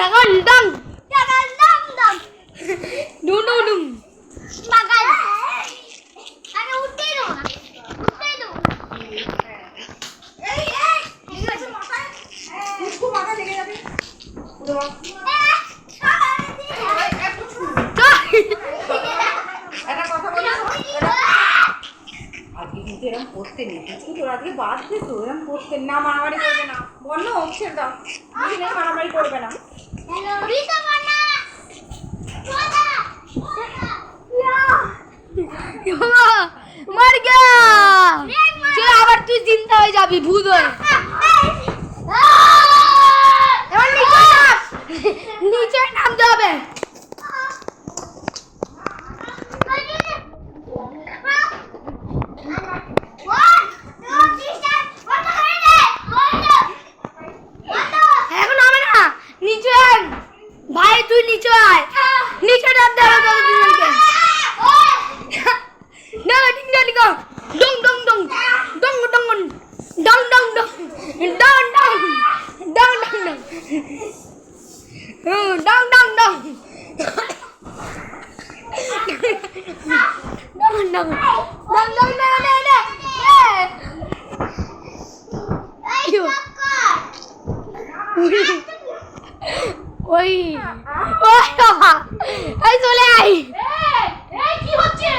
ডাগান ডাং ডাগান ডাং ডাং ডুম ডুম ডুম বাগান আরে উঠতে দাও না উঠতে দাও এই এই এসে মাথায় মুখু মাথা লেগে যাবে উঠে বল এটা কথা বলি আজকে কিন্তু এরকম করতে নেই কিছু তোর আজকে বাদ দে তো এরকম করতে না মারামারি করবে না বন্ধ ছেড়ে দাও বুঝলে মারামারি করবে না হ্যালো রিতা মানা সোনা সোনা মর গয়া চল আবার তুই জিন্দা হয়ে যাবি ভূত হয়ে এবার নিচে নামতে হবে ভাই তুই নিচে আয় নিচে নামতে হবে তোদের দুজনকে না ঠিক না ঠিক ডং ডং ডং ডং ডং ডং ডং ডং ডং ডং ডং ডং ডং ডং ডং ডং ডং ডং না ওই ওই বাবা এই চলে আই এই কি হচ্ছে